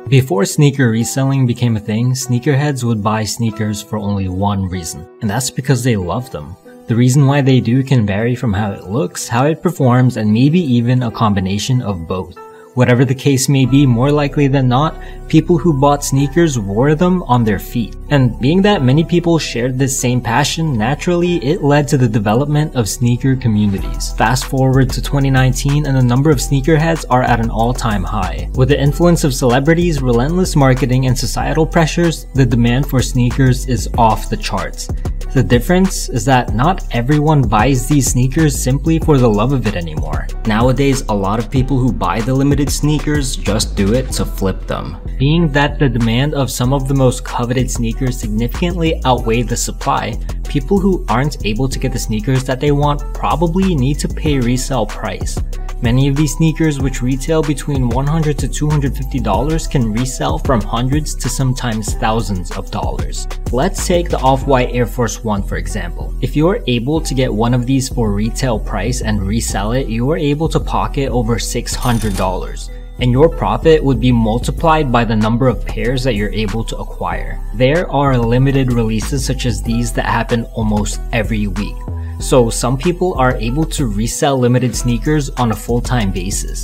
Before sneaker reselling became a thing, sneakerheads would buy sneakers for only one reason, and that's because they love them. The reason why they do can vary from how it looks, how it performs, and maybe even a combination of both. Whatever the case may be, more likely than not, people who bought sneakers wore them on their feet. And being that many people shared this same passion, naturally it led to the development of sneaker communities. Fast forward to 2019 and the number of sneakerheads are at an all-time high. With the influence of celebrities, relentless marketing, and societal pressures, the demand for sneakers is off the charts. The difference is that not everyone buys these sneakers simply for the love of it anymore. Nowadays, a lot of people who buy the limited sneakers just do it to flip them. Being that the demand of some of the most coveted sneakers significantly outweigh the supply, people who aren't able to get the sneakers that they want probably need to pay resale price. Many of these sneakers, which retail between $100 to $250, can resell from hundreds to sometimes thousands of dollars. Let's take the Off-White Air Force 1 for example. If you are able to get one of these for retail price and resell it, you are able to pocket over $600. And your profit would be multiplied by the number of pairs that you're able to acquire. There are limited releases such as these that happen almost every week. So some people are able to resell limited sneakers on a full-time basis.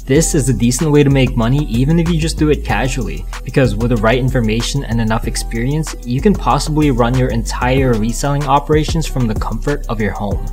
This is a decent way to make money even if you just do it casually, because with the right information and enough experience, you can possibly run your entire reselling operations from the comfort of your home.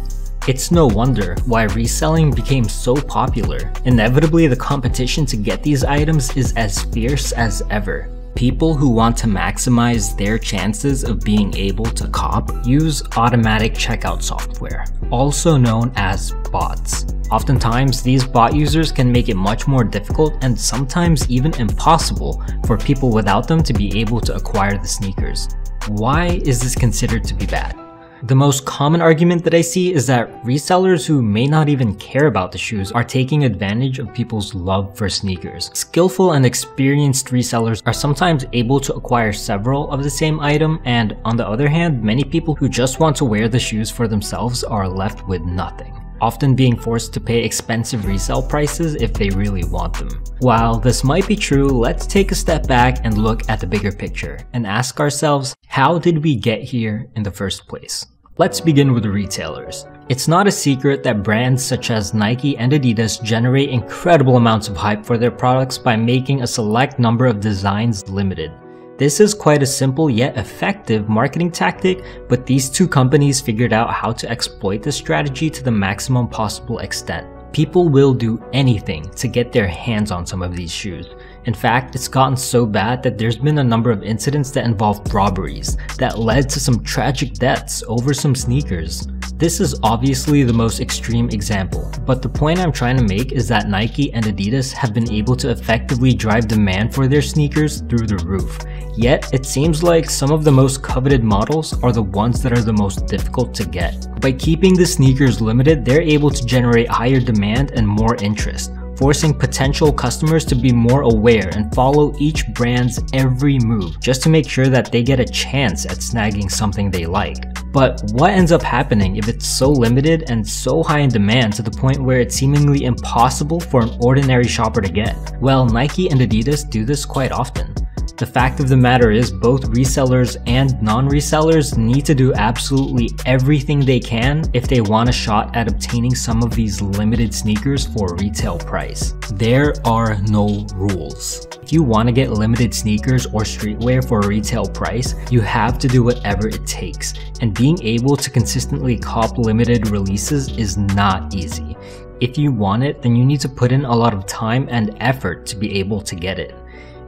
It's no wonder why reselling became so popular. Inevitably, the competition to get these items is as fierce as ever. People who want to maximize their chances of being able to cop use automatic checkout software, also known as bots. Oftentimes, these bot users can make it much more difficult and sometimes even impossible for people without them to be able to acquire the sneakers. Why is this considered to be bad? The most common argument that I see is that resellers who may not even care about the shoes are taking advantage of people's love for sneakers. Skillful and experienced resellers are sometimes able to acquire several of the same item, and on the other hand, many people who just want to wear the shoes for themselves are left with nothing, often being forced to pay expensive resale prices if they really want them. While this might be true, let's take a step back and look at the bigger picture and ask ourselves, how did we get here in the first place? Let's begin with the retailers. It's not a secret that brands such as Nike and Adidas generate incredible amounts of hype for their products by making a select number of designs limited. This is quite a simple yet effective marketing tactic, but these two companies figured out how to exploit this strategy to the maximum possible extent. People will do anything to get their hands on some of these shoes. In fact, it's gotten so bad that there's been a number of incidents that involved robberies that led to some tragic deaths over some sneakers. This is obviously the most extreme example, but the point I'm trying to make is that Nike and Adidas have been able to effectively drive demand for their sneakers through the roof. Yet, it seems like some of the most coveted models are the ones that are the most difficult to get. By keeping the sneakers limited, they're able to generate higher demand and more interest, forcing potential customers to be more aware and follow each brand's every move just to make sure that they get a chance at snagging something they like. But what ends up happening if it's so limited and so high in demand to the point where it's seemingly impossible for an ordinary shopper to get? Well, Nike and Adidas do this quite often. The fact of the matter is, both resellers and non-resellers need to do absolutely everything they can if they want a shot at obtaining some of these limited sneakers for retail price. There are no rules. If you want to get limited sneakers or streetwear for a retail price, you have to do whatever it takes, and being able to consistently cop limited releases is not easy. If you want it, then you need to put in a lot of time and effort to be able to get it.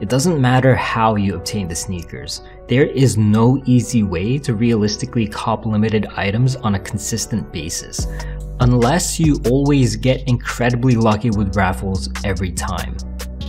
It doesn't matter how you obtain the sneakers. There is no easy way to realistically cop limited items on a consistent basis, unless you always get incredibly lucky with raffles every time.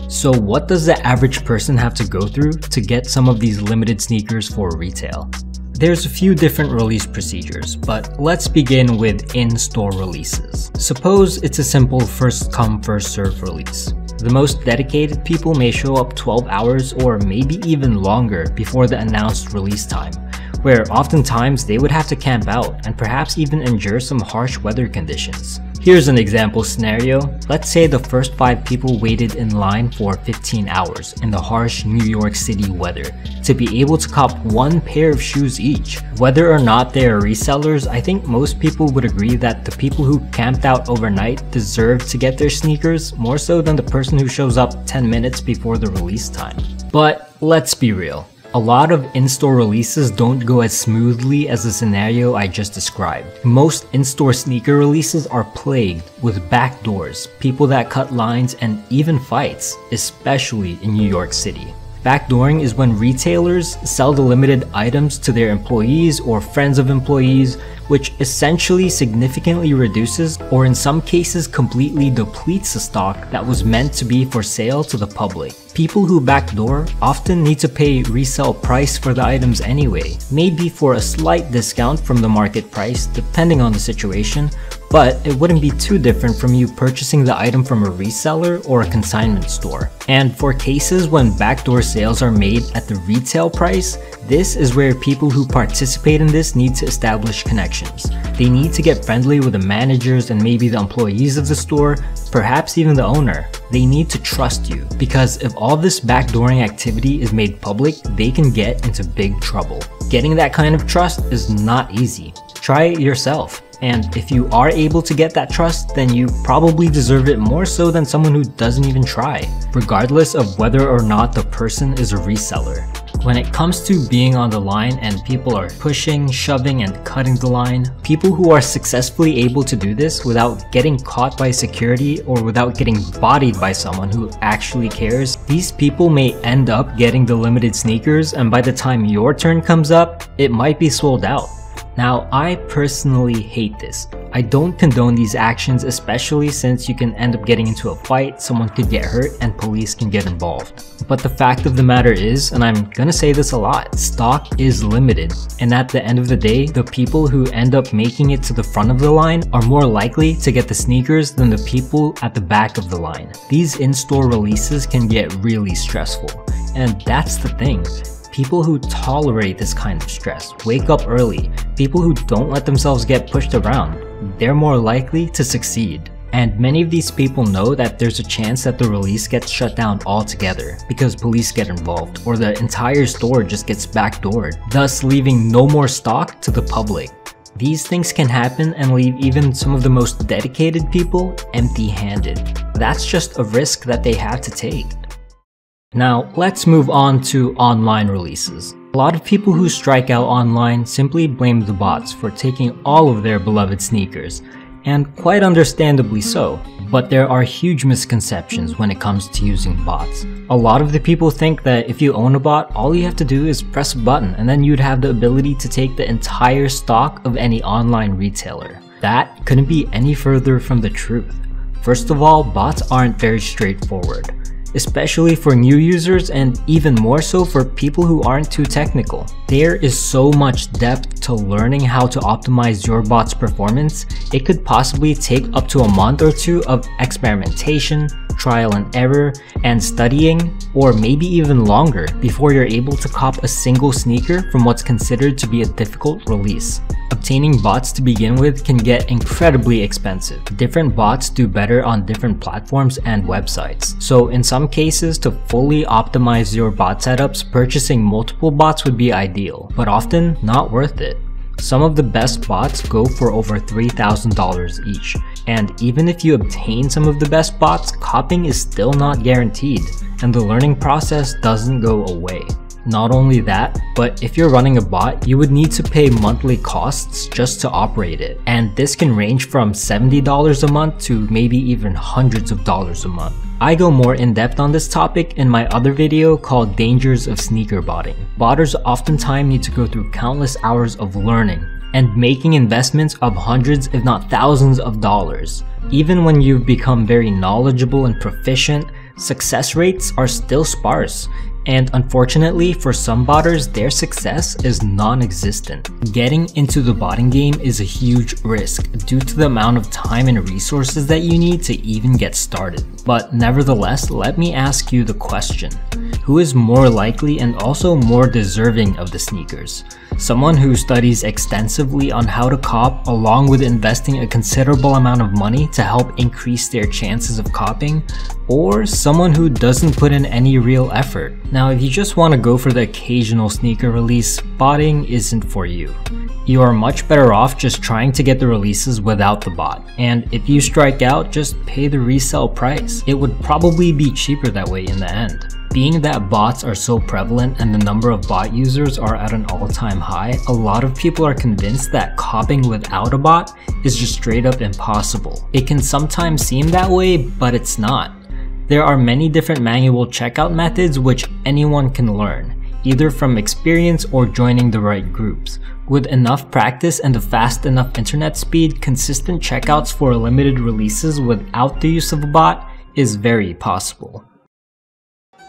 So what does the average person have to go through to get some of these limited sneakers for retail? There's a few different release procedures, but let's begin with in-store releases. Suppose it's a simple first come first serve release. The most dedicated people may show up 12 hours or maybe even longer before the announced release time, where oftentimes they would have to camp out and perhaps even endure some harsh weather conditions. Here's an example scenario. Let's say the first 5 people waited in line for 15 hours in the harsh New York City weather to be able to cop 1 pair of shoes each. Whether or not they are resellers, I think most people would agree that the people who camped out overnight deserve to get their sneakers more so than the person who shows up 10 minutes before the release time. But let's be real. A lot of in-store releases don't go as smoothly as the scenario I just described. Most in-store sneaker releases are plagued with backdoors, people that cut lines, and even fights, especially in New York City. Backdooring is when retailers sell the limited items to their employees or friends of employees, which essentially significantly reduces, or in some cases completely depletes the stock that was meant to be for sale to the public. People who backdoor often need to pay resale price for the items anyway, maybe for a slight discount from the market price depending on the situation, but it wouldn't be too different from you purchasing the item from a reseller or a consignment store. And for cases when backdoor sales are made at the retail price, this is where people who participate in this need to establish connections. They need to get friendly with the managers and maybe the employees of the store, perhaps even the owner. They need to trust you, because if all this backdooring activity is made public, they can get into big trouble. Getting that kind of trust is not easy. Try it yourself. And if you are able to get that trust, then you probably deserve it more so than someone who doesn't even try, regardless of whether or not the person is a reseller. When it comes to being on the line and people are pushing, shoving, and cutting the line, people who are successfully able to do this without getting caught by security or without getting bodied by someone who actually cares, these people may end up getting the limited sneakers, and by the time your turn comes up, it might be sold out. Now, I personally hate this. I don't condone these actions, especially since you can end up getting into a fight, someone could get hurt, and police can get involved. But the fact of the matter is, and I'm gonna say this a lot, stock is limited. And at the end of the day, the people who end up making it to the front of the line are more likely to get the sneakers than the people at the back of the line. These in-store releases can get really stressful. And that's the thing. People who tolerate this kind of stress, wake up early, people who don't let themselves get pushed around, they're more likely to succeed. And many of these people know that there's a chance that the release gets shut down altogether because police get involved or the entire store just gets backdoored, thus leaving no more stock to the public. These things can happen and leave even some of the most dedicated people empty-handed. That's just a risk that they have to take. Now, let's move on to online releases. A lot of people who strike out online simply blame the bots for taking all of their beloved sneakers, and quite understandably so. But there are huge misconceptions when it comes to using bots. A lot of the people think that if you own a bot, all you have to do is press a button and then you'd have the ability to take the entire stock of any online retailer. That couldn't be any further from the truth. First of all, bots aren't very straightforward, especially for new users and even more so for people who aren't too technical. There is so much depth to learning how to optimize your bot's performance. It could possibly take up to a month or two of experimentation, trial and error, and studying, or maybe even longer before you're able to cop a single sneaker from what's considered to be a difficult release. Obtaining bots to begin with can get incredibly expensive. Different bots do better on different platforms and websites. So in some cases, to fully optimize your bot setups, purchasing multiple bots would be ideal, but often not worth it. Some of the best bots go for over $3,000 each, and even if you obtain some of the best bots, copying is still not guaranteed, and the learning process doesn't go away. Not only that, but if you're running a bot, you would need to pay monthly costs just to operate it, and this can range from $70 a month to maybe even hundreds of dollars a month. I go more in depth on this topic in my other video called Dangers of Sneaker Botting. Botters oftentimes need to go through countless hours of learning and making investments of hundreds if not thousands of dollars. Even when you've become very knowledgeable and proficient, success rates are still sparse. And unfortunately, for some botters, their success is non-existent. Getting into the botting game is a huge risk due to the amount of time and resources that you need to even get started. But nevertheless, let me ask you the question. Who is more likely and also more deserving of the sneakers? Someone who studies extensively on how to cop along with investing a considerable amount of money to help increase their chances of copping, or someone who doesn't put in any real effort? Now, if you just want to go for the occasional sneaker release, botting isn't for you. You are much better off just trying to get the releases without the bot, and if you strike out, just pay the resale price. It would probably be cheaper that way in the end. Being that bots are so prevalent and the number of bot users are at an all-time high, a lot of people are convinced that copping without a bot is just straight up impossible. It can sometimes seem that way, but it's not. There are many different manual checkout methods which anyone can learn, either from experience or joining the right groups. With enough practice and a fast enough internet speed, consistent checkouts for limited releases without the use of a bot is very possible.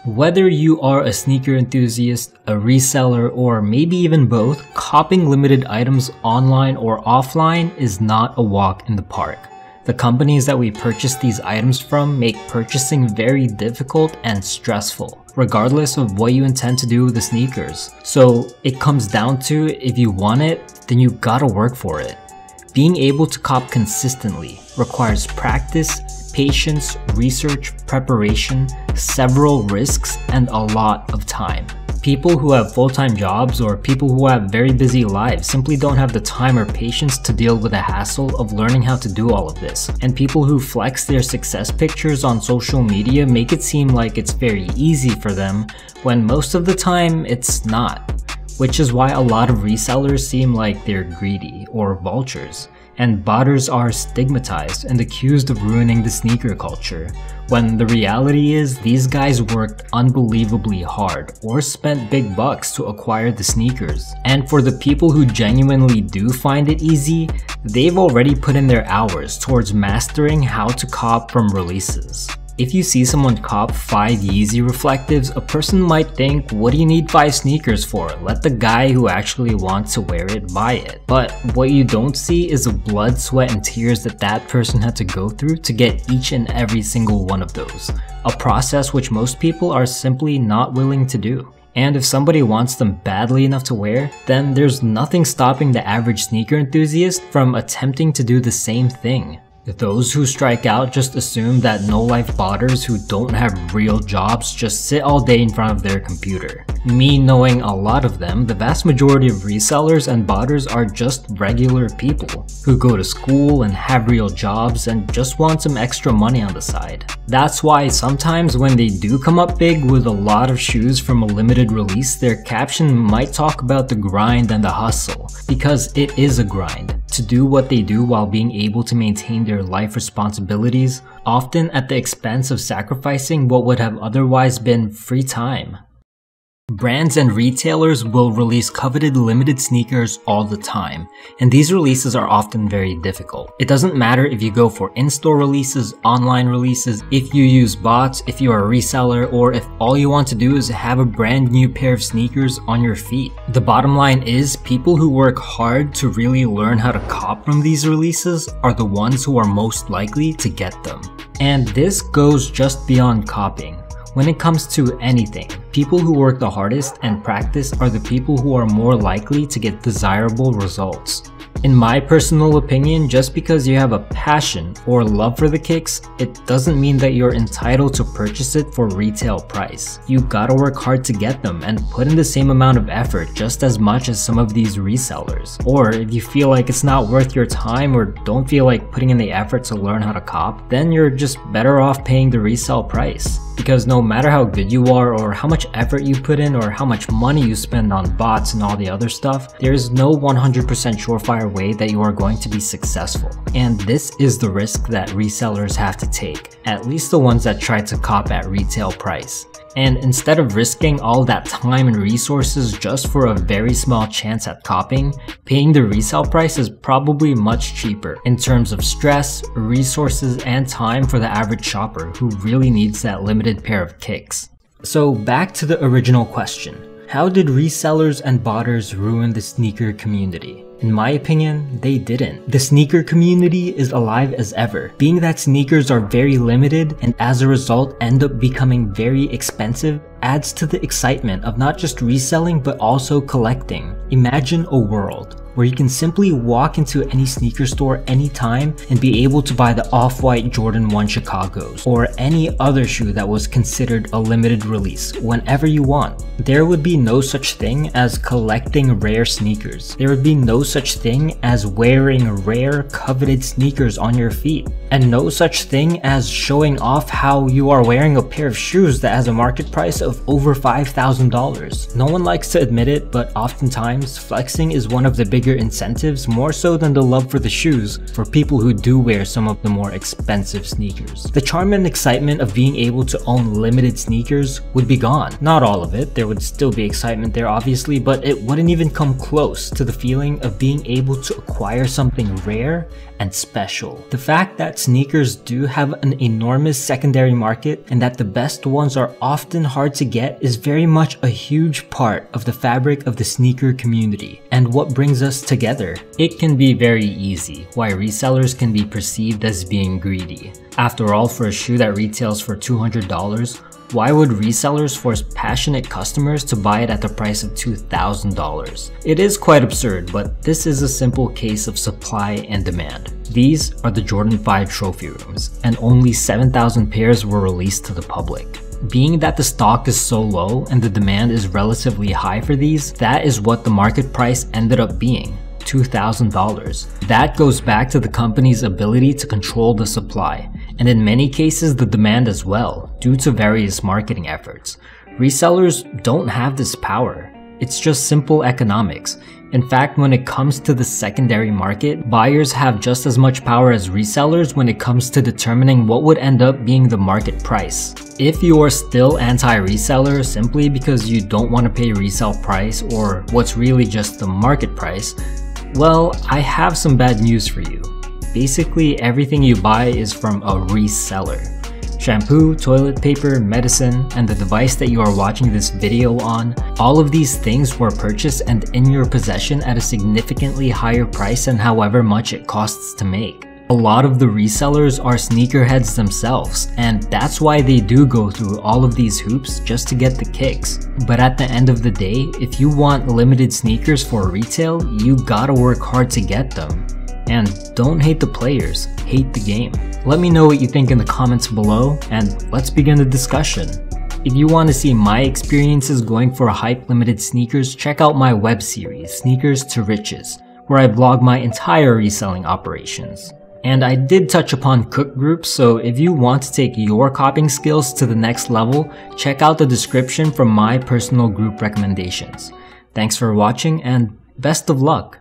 Whether you are a sneaker enthusiast, a reseller, or maybe even both, copping limited items online or offline is not a walk in the park. The companies that we purchase these items from make purchasing very difficult and stressful, regardless of what you intend to do with the sneakers. So it comes down to, if you want it, then you gotta work for it. Being able to cop consistently requires practice, patience, research, preparation, several risks, and a lot of time. People who have full-time jobs or people who have very busy lives simply don't have the time or patience to deal with the hassle of learning how to do all of this. And people who flex their success pictures on social media make it seem like it's very easy for them, when most of the time it's not. Which is why a lot of resellers seem like they're greedy or vultures, and botters are stigmatized and accused of ruining the sneaker culture, when the reality is these guys worked unbelievably hard or spent big bucks to acquire the sneakers. And for the people who genuinely do find it easy, they've already put in their hours towards mastering how to cop from releases. If you see someone cop 5 Yeezy reflectives, a person might think, what do you need 5 sneakers for? Let the guy who actually wants to wear it buy it. But what you don't see is the blood, sweat, and tears that that person had to go through to get each and every single one of those. A process which most people are simply not willing to do. And if somebody wants them badly enough to wear, then there's nothing stopping the average sneaker enthusiast from attempting to do the same thing. Those who strike out just assume that no-life botters who don't have real jobs just sit all day in front of their computer. Me knowing a lot of them, the vast majority of resellers and botters are just regular people who go to school and have real jobs and just want some extra money on the side. That's why sometimes when they do come up big with a lot of shoes from a limited release, their caption might talk about the grind and the hustle, because it is a grind to do what they do while being able to maintain their life responsibilities, often at the expense of sacrificing what would have otherwise been free time. Brands and retailers will release coveted limited sneakers all the time, and these releases are often very difficult. It doesn't matter if you go for in-store releases, online releases, if you use bots, if you are a reseller, or if all you want to do is have a brand new pair of sneakers on your feet. The bottom line is, people who work hard to really learn how to cop from these releases are the ones who are most likely to get them. And this goes just beyond copying. When it comes to anything, people who work the hardest and practice are the people who are more likely to get desirable results. In my personal opinion, just because you have a passion or love for the kicks, it doesn't mean that you're entitled to purchase it for retail price. You gotta work hard to get them and put in the same amount of effort just as much as some of these resellers. Or if you feel like it's not worth your time or don't feel like putting in the effort to learn how to cop, then you're just better off paying the resale price. Because no matter how good you are or how much effort you put in or how much money you spend on bots and all the other stuff, there is no 100% surefire way that you are going to be successful. And this is the risk that resellers have to take, at least the ones that try to cop at retail price. And instead of risking all that time and resources just for a very small chance at copying, paying the resale price is probably much cheaper in terms of stress, resources, and time for the average shopper who really needs that limited pair of kicks. So back to the original question. How did resellers and botters ruin the sneaker community? In my opinion, they didn't. The sneaker community is alive as ever, being that sneakers are very limited and as a result end up becoming very expensive adds to the excitement of not just reselling but also collecting. Imagine a world where you can simply walk into any sneaker store anytime and be able to buy the off-white Jordan 1 Chicagos or any other shoe that was considered a limited release whenever you want. There would be no such thing as collecting rare sneakers. There would be no such thing as wearing rare, coveted sneakers on your feet. And no such thing as showing off how you are wearing a pair of shoes that has a market price of over $5,000. No one likes to admit it, but oftentimes flexing is one of the bigger incentives, more so than the love for the shoes, for people who do wear some of the more expensive sneakers. The charm and excitement of being able to own limited sneakers would be gone. Not all of it, there would still be excitement there obviously, but it wouldn't even come close to the feeling of being able to acquire something rare and special. The fact that sneakers do have an enormous secondary market and that the best ones are often hard to get is very much a huge part of the fabric of the sneaker community and what brings us together. It can be very easy why resellers can be perceived as being greedy. After all, for a shoe that retails for $200, why would resellers force passionate customers to buy it at the price of $2,000? It is quite absurd, but this is a simple case of supply and demand. These are the Jordan 5 trophy rooms, and only 7,000 pairs were released to the public. Being that the stock is so low and the demand is relatively high for these, that is what the market price ended up being. $2,000. That goes back to the company's ability to control the supply, and in many cases the demand as well, due to various marketing efforts. Resellers don't have this power. It's just simple economics. In fact, when it comes to the secondary market, buyers have just as much power as resellers when it comes to determining what would end up being the market price. If you are still anti-reseller simply because you don't want to pay resale price or what's really just the market price, well, I have some bad news for you. Basically, everything you buy is from a reseller. Shampoo, toilet paper, medicine, and the device that you are watching this video on, all of these things were purchased and in your possession at a significantly higher price than however much it costs to make. A lot of the resellers are sneakerheads themselves, and that's why they do go through all of these hoops just to get the kicks. But at the end of the day, if you want limited sneakers for retail, you gotta work hard to get them. And don't hate the players, hate the game. Let me know what you think in the comments below, and let's begin the discussion. If you want to see my experiences going for hype limited sneakers, check out my web series, Sneakers to Riches, where I vlog my entire reselling operations. And I did touch upon cook groups, so if you want to take your copying skills to the next level, check out the description for my personal group recommendations. Thanks for watching and best of luck!